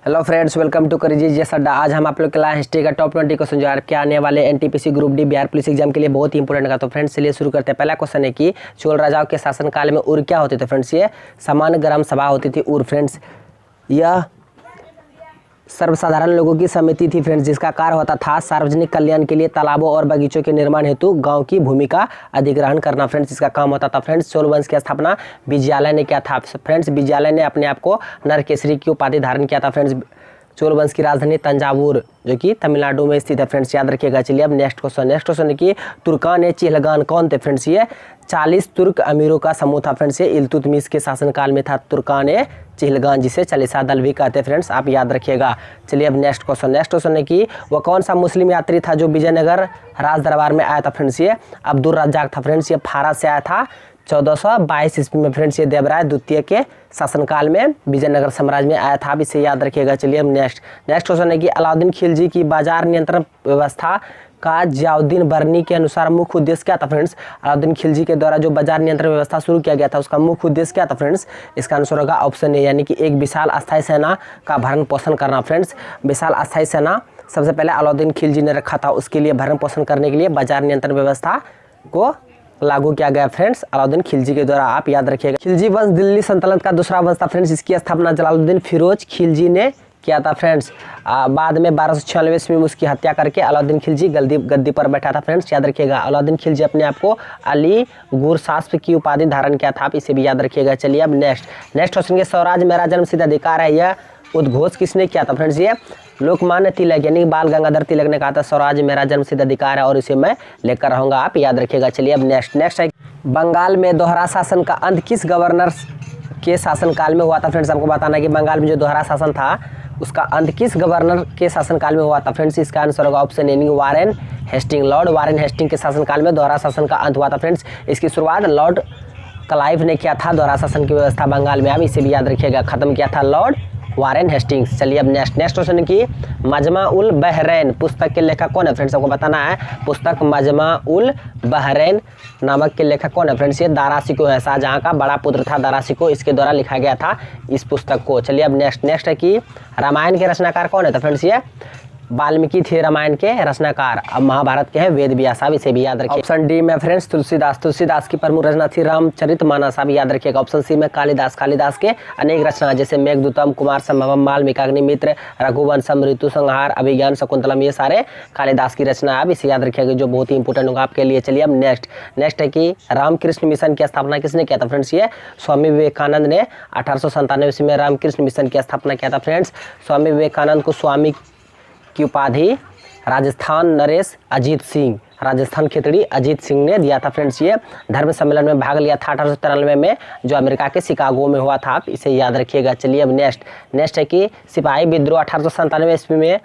Hello friends, welcome to career जैसा अड्डा। आज हम आप लोग के लाए हिस्ट्री का टॉप 20 क्वेश्चन जो आपके आने वाले NTPC group D Bihar police exam के लिए बहुत ही इंपॉर्टेंट का। तो फ्रेंड्स चलिए शुरू करते हैं। पहला क्वेश्चन है कि चोल राजाओं के शासनकाल में उर क्या होते थे। फ्रेंड्स ये सामान्य ग्राम सभा होती थी उर। फ्रेंड्स यह सर्वसाधारण लोगों की समिति थी फ्रेंड्स, जिसका कार्य होता था सार्वजनिक कल्याण के लिए तालाबों और बगीचों के निर्माण हेतु गांव की भूमि का अधिग्रहण करना। फ्रेंड्स इसका काम होता था। फ्रेंड्स चोल वंश की स्थापना विजयालय ने किया था। फ्रेंड्स विजयालय ने अपने आप को नरकेसरी की उपाधि धारण किया था। फ्रेंड्स चोल वंश की राजधानी तंजावुर जो कि तमिलनाडु में स्थित है। फ्रेंड्स याद रखिएगा। चलिए अब नेक्स्ट क्वेश्चन है कि तुर्कान चिहलगान कौन थे। फ्रेंड्स ये 40 तुर्क अमीरों का समूह था। फ्रेंड्स ये इल्तुतमिश के शासनकाल में था तुर्कान चिहलगान, जिसे चालीसा दल भी कहते हैं। फ्रेंड्स आप याद रखिएगा। चलिए अब नेक्स्ट क्वेश्चन है कि वह कौन सा मुस्लिम यात्री था जो विजयनगर राज दरबार में आया था। फ्रेंड्स ये अब्दुल रज्जाक था। फ्रेंड्स ये फारस से आया था 1422 ईस्वी में। फ्रेंड्स ये देवराय द्वितीय के शासनकाल में विजयनगर साम्राज्य में आया था। अब इसे याद रखिएगा। चलिए हम नेक्स्ट क्वेश्चन है कि अलाउद्दीन खिलजी की बाजार नियंत्रण व्यवस्था का जियाउद्दीन बर्नी के अनुसार मुख्य उद्देश्य क्या था। फ्रेंड्स अलाउद्दीन खिलजी के द्वारा जो बाजार नियंत्रण व्यवस्था शुरू किया गया था उसका मुख्य उद्देश्य क्या था। फ्रेंड्स इसका आंसर होगा ऑप्शन ए, यानी कि एक विशाल अस्थायी सेना का भरण पोषण करना। फ्रेंड्स विशाल अस्थायी सेना सबसे पहले अलाउद्दीन खिलजी ने रखा था, उसके लिए भरण पोषण करने के लिए बाजार नियंत्रण व्यवस्था को लागू किया गया फ्रेंड्स अलाउद्दीन खिलजी के द्वारा। आप याद रखिएगा। खिलजी वंश दिल्ली सल्तनत का दूसरा वंश था। फ्रेंड्स इसकी स्थापना जलालुद्दीन फिरोज खिलजी ने किया था। फ्रेंड्स बाद में 1296 ईस्वी में उसकी हत्या करके अलाउद्दीन खिलजी गद्दी पर बैठा था। फ्रेंड्स याद रखिएगा। अलाउद्दीन खिलजी अपने आप को अली गुरशास्प की उपाधि धारण किया था। आप इसे भी याद रखिएगा। चलिए अब नेक्स्ट क्वेश्चन के स्वराज मेरा जन्म सिद्ध अधिकार है, यह उद्घोष किसने किया था। फ्रेंड्स ये लोकमान्य तिलक यानी बाल गंगाधर तिलक ने कहा था स्वराज मेरा जन्म सिद्ध अधिकार है और इसे मैं लेकर रहूंगा। आप याद रखिएगा। चलिए अब नेक्स्ट है बंगाल में दोहरा शासन का अंत किस गवर्नर के शासनकाल में हुआ था। फ्रेंड्स आपको बताना है कि बंगाल में जो दोहरा शासन था उसका अंत किस गवर्नर के शासनकाल में हुआ था। फ्रेंड्स इसका आंसर होगा option A, Warren Hasting. Lord Warren Hasting के शासनकाल में दोहरा शासन का अंत हुआ था। फ्रेंड्स इसकी शुरुआत लॉर्ड क्लाइव ने किया था। दोहरा शासन की व्यवस्था बंगाल में, आप इसे भी याद रखिएगा, खत्म किया था लॉर्ड वारेन हेस्टिंग्स। चलिए अब नेक्स्ट क्वेश्चन की मजमा उल बहरैन पुस्तक के लेखक कौन है। फ्रेंड्स आपको बताना है पुस्तक मजमा उल बहरैन नामक के लेखक कौन है। फ्रेंड्स ये दारा शिकोह है, शाहजहां का बड़ा पुत्र था दारा शिकोह, इसके द्वारा लिखा गया था इस पुस्तक को। चलिए अब नेक्स्ट है कि रामायण के रचनाकार कौन है। तो फ्रेंड्स ये वाल्मीकि थे रामायण के रचनाकार। अब महाभारत के हैं वेद व्यास, साहब इसे भी याद रखिए। ऑप्शन डी में फ्रेंड्स तुलसीदास की प्रमुख रचना थी रामचरितमानस, साहब याद रखिएगा। ऑप्शन सी में कालिदास के अनेक रचना जैसे मेघदूतम, कुमार संभवम, वाल्मीकाग्निमित्र, रघुवंशम, ऋतु संहार, अभिज्ञान शकुंतलम, ये सारे कालिदास की रचना है। अब इसे याद रखिएगा जो बहुत ही इंपॉर्टेंट होगा आपके लिए। चलिए अब नेक्स्ट है कि रामकृष्ण मिशन की स्थापना किसने किया था। फ्रेंड्स ये स्वामी विवेकानंद ने 1897 ईस्वी में रामकृष्ण मिशन की स्थापना किया था। फ्रेंड्स स्वामी विवेकानंद को स्वामी की उपाधि राजस्थान खेतड़ी अजीत सिंह ने दिया था। फ्रेंड्स ये धर्म सम्मेलन में भाग लिया था 1893 में जो अमेरिका के शिकागो में हुआ था। आप इसे याद रखिएगा। चलिए अब नेक्स्ट है कि सिपाही विद्रोह 1897 ईस्वी में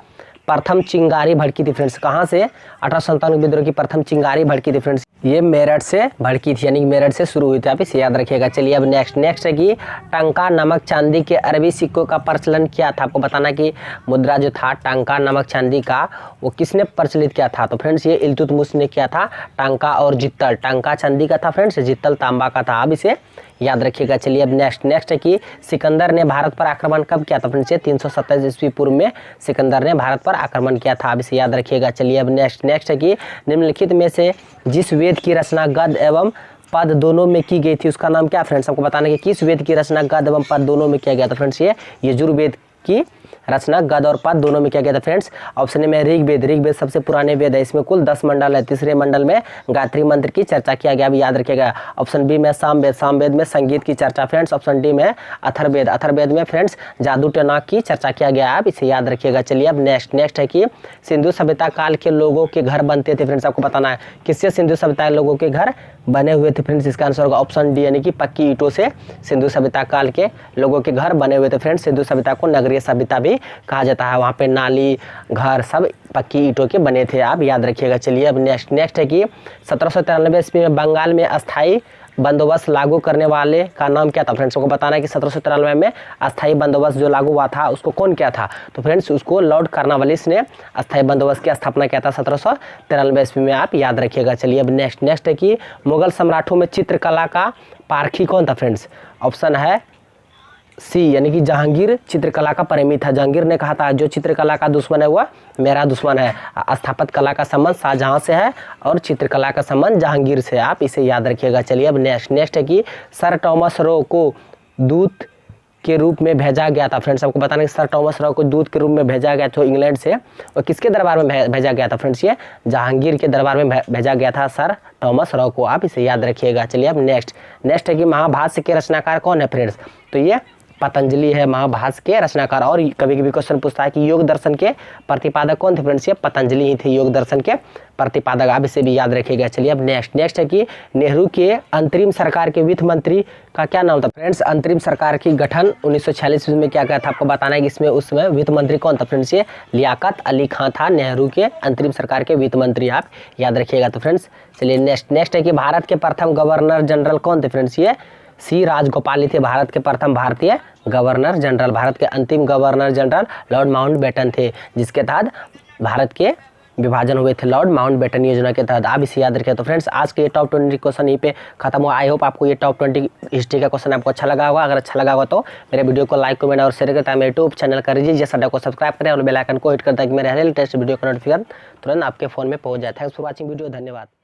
प्रथम चिंगारी भड़की थी। फ्रेंड्स कहाँ से 1897 विद्रोह की प्रथम चिंगारी भड़की थी। फ्रेंड्स ये मेरठ से भड़की थी, यानी मेरठ से शुरू हुई थी। आप इसे याद रखिएगा। चलिए अब नेक्स्ट है कि टंका नमक चांदी के अरबी सिक्कों का प्रचलन किया था। आपको बताना कि मुद्रा जो था टंका नमक चांदी का वो किसने प्रचलित किया था। तो फ्रेंड्स ये इल्तुतमिश ने किया था। टंका और जित्तल, टंका चांदी का था फ्रेंड्स, जित्तल तांबा का था। अब इसे याद रखिएगा। चलिए अब नेक्स्ट है कि सिकंदर ने भारत पर आक्रमण कब किया था। फ्रेंड्स 327 ईस्वी पूर्व में सिकंदर ने भारत पर आक्रमण किया था। अब इसे याद रखिएगा। चलिए अब नेक्स्ट है कि निम्नलिखित में से जिस वेद की रचना गद एवं पद दोनों में की गई थी उसका नाम क्या। फ्रेंड्स आपको बताना कि किस वेद की रचना गद एवं पद दोनों में किया गया था। फ्रेंड्स ये यजुर्वेद की रचना गद और पद दोनों में किया गया था। फ्रेंड्स ऑप्शन ए में ऋग्वेद सबसे पुराने वेद है, इसमें कुल 10 मंडल है। तीसरे मंडल में गायत्री मंत्र की चर्चा किया गया, भी याद रखिएगा। ऑप्शन बी में सामवेद में संगीत की चर्चा। फ्रेंड्स ऑप्शन डी में अथर्ववेद में फ्रेंड्स जादू टोना की चर्चा किया गया है, इसे याद रखिएगा। चलिए अब नेक्स्ट है कि सिंधु सभ्यता काल के लोगों के घर बनते थे। फ्रेंड्स आपको बताना है किससे सिंधु सभ्यता लोगों के घर बने हुए थे। फ्रेंड्स इसका आंसर होगा ऑप्शन डी, यानी कि पक्की ईंटों से सिंधु सभ्यता काल के लोगों के घर बने हुए थे। फ्रेंड्स सिंधु सभ्यता को नगरीय सभ्यता भी कहा जाता है, वहाँ पे नाली घर सब पक्की ईंटों के बने थे। आप याद रखिएगा। चलिए अब नेक्स्ट है कि 1793 ईस्वी में बंगाल में अस्थायी बंदोबस्त लागू करने वाले का नाम क्या था। फ्रेंड्स को बताना है कि 1793 में अस्थायी बंदोबस्त जो लागू हुआ था उसको कौन किया था। तो फ्रेंड्स उसको लॉर्ड कॉर्नवालिस ने अस्थायी बंदोबस्त की स्थापना किया था 1793 ईस्वी में। आप याद रखिएगा। चलिए अब नेक्स्ट है कि मुगल सम्राटों में चित्रकला का पारखी कौन था। फ्रेंड्स ऑप्शन है सी यानी कि जहांगीर चित्रकला का प्रेमी था। जहांगीर ने कहा था जो चित्रकला का दुश्मन है वह मेरा दुश्मन है। स्थापत्य कला का संबंध शाहजहां से है और चित्रकला का संबंध जहांगीर से, आप इसे याद रखिएगा। चलिए अब नेक्स्ट है कि सर टॉमस रो को दूत के रूप में भेजा गया था। फ्रेंड्स आपको बताना कि सर टॉमस रो को दूत के रूप में भेजा गया था इंग्लैंड से, और किसके दरबार में भेजा गया था फ्रेंड्स, ये जहांगीर के दरबार में भेजा गया था सर टॉमस रो को, आप इसे याद रखिएगा। चलिए अब नेक्स्ट है कि महाभाष्य के रचनाकार कौन है फ्रेंड्स, तो ये पतंजलि है महाभाष्य के रचनाकार। और कभी कभी क्वेश्चन पूछता है कि योग दर्शन के प्रतिपादक कौन थे फ्रेंड्स, ये पतंजलि ही थे योग दर्शन के प्रतिपादक, आप इसे भी याद रखिएगा। चलिए अब नेक्स्ट है कि नेहरू के अंतरिम सरकार के वित्त मंत्री का क्या नाम था फ्रेंड्स। अंतरिम सरकार की गठन 1946 में क्या था, आपको बताना है कि इसमें उस समय वित्त मंत्री कौन था फ्रेंड्स, ये लियाकत अली खां था नेहरू के अंतरिम सरकार के वित्त मंत्री, आप याद रखिएगा। तो फ्रेंड्स चलिए नेक्स्ट है कि भारत के प्रथम गवर्नर जनरल कौन थे फ्रेंड्स, ये सी राजगोपाल थे भारत के प्रथम भारतीय गवर्नर जनरल। भारत के अंतिम गवर्नर जनरल लॉर्ड माउंटबेटन थे, जिसके तहत भारत के विभाजन हुए थे लॉर्ड माउंटबेटन योजना के तहत, आप इसे याद रखें। तो फ्रेंड्स आज के ये टॉप 20 क्वेश्चन यहीं पे खत्म हुआ। आई होप आपको ये टॉप 20 हिस्ट्री का क्वेश्चन आपको अच्छा लगा होगा। अगर अच्छा लगा होगा तो मेरे वीडियो को लाइक कमेंट और शेयर करता है, मेरे यूट्यूब चैनल कर दीजिए, साडा को सब्सक्राइब करें और बेल आइकन को हिट करता है कि मेरे हर लेटेस्ट वीडियो का नोटिफिकेशन तुरंत आपके फोन में पहुंच जाए। थैंक्स फॉर वॉचिंग वीडियो, धन्यवाद।